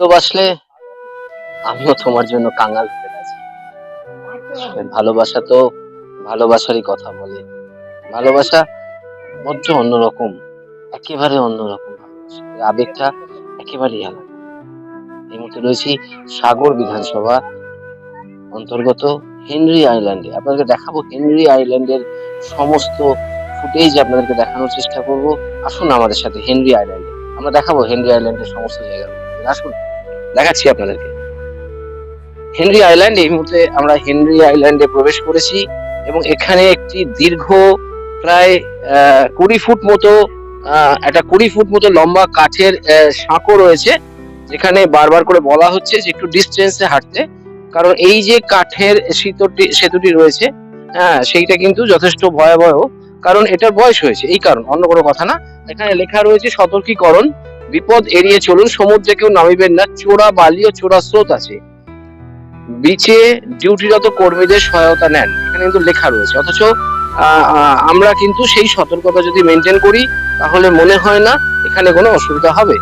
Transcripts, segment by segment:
ভালোবাসলে আমিও তোমার জন্য কাঙাল হয়ে আছি। ভালোবাসা তো ভালোবাসারই কথা বলে। ভালোবাসা বড্ড অন্যরকম, একেবারে অন্যরকম ভালোবাসা। এই আবেগটা একেবারেই আলাদা। এই মুহূর্তে রয়েছি সাগর বিধানসভা অন্তর্গত হেনরি আইল্যান্ডে। আপনাদেরকে দেখাবো হেনরি আইল্যান্ডের সমস্ত ফুটেজ আপনাদেরকে দেখানোর চেষ্টা করব। আসুন আমাদের সাথে হেনরি আইল্যান্ডে। আমরা দেখাবো হেনরি আইল্যান্ডের সমস্ত জায়গাগুলো। আসুন দেখাচ্ছি আপনাদেরকে। হেনরি আইল্যান্ড, এই মুহূর্তে আমরা হেনরি আইল্যান্ডে প্রবেশ করেছি এবং এখানে একটি দীর্ঘ প্রায় 20 ফুট মতো একটা 20 ফুট মতো লম্বা কাঠের সাঁকো রয়েছে, যেখানে বারবার করে বলা হচ্ছে যে একটু ডিস্টেন্সে হাঁটতে, কারণ এই যে কাঠের সেতুটি রয়েছে, হ্যাঁ, সেইটা কিন্তু যথেষ্ট ভয়াবহ, কারণ এটার বয়স হয়েছে, এই কারণ, অন্য কোনো কথা না। এখানে লেখা রয়েছে সতর্কীকরণ, বিপদ এড়িয়ে চলুন, সমুদ্রে কেউ নামিবেন না, চোরা বালি ও চোরা স্রোত আছে, বিচে ডিউটিরত কর্মীদের সহায়তা নেন, এখানে কিন্তু লেখা রয়েছে। অথচ আমরা কিন্তু সেই সতর্কতা যদি মেনটেন করি তাহলে মনে হয় না এখানে কোনো অসুবিধা হবে।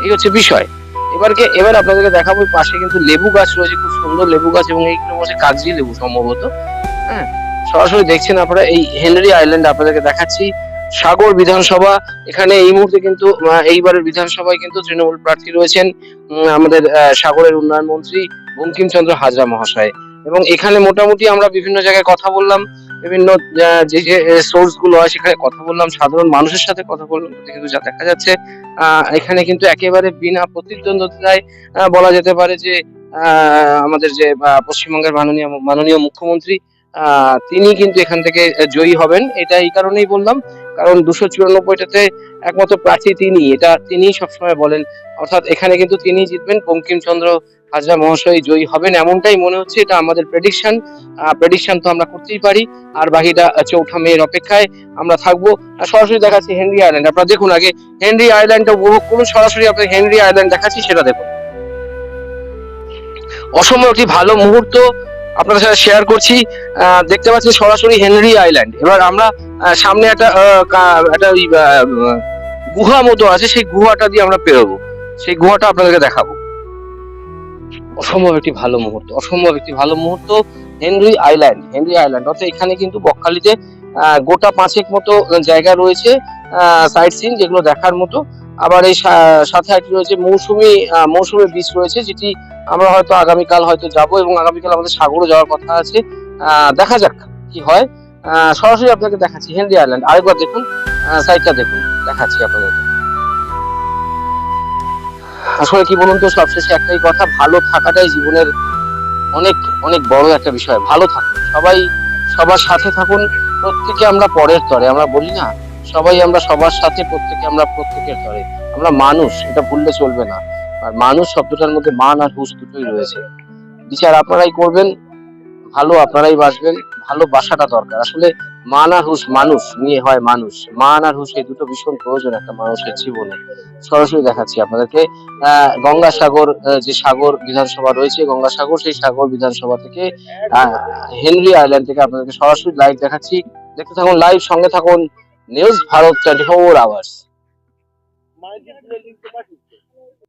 এই হচ্ছে বিষয়। এবার আপনাদেরকে দেখাবো, পাশে কিন্তু লেবু গাছ রয়েছে, খুব সুন্দর লেবু গাছ, এবং এইগুলো হচ্ছে কাগজি লেবু সম্ভবত। হ্যাঁ, সরাসরি দেখছেন আপনারা এই হেনরি আইল্যান্ড। আপনাদেরকে দেখাচ্ছি সাগর বিধানসভা। এখানে এই মুহূর্তে কিন্তু এইবারের বিধানসভায় কিন্তু তৃণমূল প্রার্থী রয়েছেন আমাদের সাগরের উন্নয়ন মন্ত্রী বঙ্কিমচন্দ্র হাজরা মহাশয়। এবং এখানে মোটামুটি আমরা বিভিন্ন জায়গায় কথা বললাম, বিভিন্ন যে যে সোর্স গুলো হয় সেখানে কথা বললাম, সাধারণ মানুষের সাথে কথা বললাম, কিন্তু যা দেখা যাচ্ছে এখানে কিন্তু একেবারে বিনা প্রতিদ্বন্দ্বিতায় বলা যেতে পারে যে আমাদের যে পশ্চিমবঙ্গের মাননীয় মুখ্যমন্ত্রী, তিনি কিন্তু এখান থেকে জয়ী হবেন। এটা এই কারণেই বললাম, কারণ 294টাতে একমাত্র প্রার্থী তিনি সবসময় বলেন, অর্থাৎ এখানে কিন্তু তিনি জিতবেন, বঙ্কিমচন্দ্র হাজরা মহাশয় জয়ী হবেন, এমনটাই মনে হচ্ছে। এটা আমাদের প্রেডিকশন তো আমরা করতেই পারি, আর বাকিটা 4 মের অপেক্ষায় আমরা থাকবো। সরাসরি দেখাচ্ছি হেনরি আইল্যান্ড। আপনারা দেখুন, আগে হেনরি আইল্যান্ডটা উপভোগ করুন। সরাসরি আপনাকে হেনরি আইল্যান্ড দেখাচ্ছি, সেটা দেখুন। অসম্ভব একটি ভালো মুহূর্ত আপনাদের সাথে শেয়ার করছি। দেখতে পাচ্ছি সরাসরি হেনরি আইল্যান্ড। এবার আমরা সামনে একটা গুহা মতো আছে, সেই গুহাটা দিয়ে আমরা পেরোবো, সেই গুহাটা আপনাদেরকে দেখাবো। অসম্ভব একটি ভালো মুহূর্ত হেনরি আইল্যান্ড অর্থাৎ এখানে কিন্তু বকখালিতে গোটা 5 মতো জায়গা রয়েছে সাইট সিন, যেগুলো দেখার মতো। আবার এই সাথে একটি রয়েছে মৌসুমী বিচ রয়েছে, যেটি আমরা হয়তো আগামীকাল হয়তো যাবো, এবং আগামীকাল আমাদের সাগরও যাওয়ার কথা আছে। দেখা যাক কি হয়। সরাসরি আপনাকে দেখাচ্ছি হেনরি আইল্যান্ড। আরেকবার দেখুন, সাইটটা দেখুন, দেখাচ্ছি আপনাদের। আসলে কি বলুন তো, সবশেষে একটাই কথা, ভালো থাকাটাই জীবনের অনেক অনেক বড় একটা বিষয়। ভালো থাকুন, সবাই সবার সাথে থাকুন, প্রত্যেকে আমরা পরের তরে, আমরা বলি না, সবাই আমরা সবার সাথে, প্রত্যেকে আমরা প্রত্যেকের তরে। আমরা মানুষ, এটা ভুললে চলবে না। আর মানুষ শব্দটার মধ্যে মান আর হুঁশ দুটোই রয়েছে। বিচার আপনারাই করবেন, ভালো আপনারাই বাসবেন। ভালোবাসাটা দরকার। আসলে মান আর হুঁশ, মানুষ নিয়ে হয় মানুষ, মান আর হুঁশ, এই দুটো ভীষণ প্রয়োজন একটা মানুষের জীবনে। সরাসরি দেখাচ্ছি আপনাদেরকে গঙ্গাসাগর, যে সাগর বিধানসভা রয়েছে, গঙ্গাসাগর, সেই সাগর বিধানসভা থেকে হেনরি আইল্যান্ড থেকে আপনাদেরকে সরাসরি লাইভ দেখাচ্ছি। দেখতে থাকুন লাইভ, সঙ্গে থাকুন নিউজ ভারত 24 আওয়ার্স।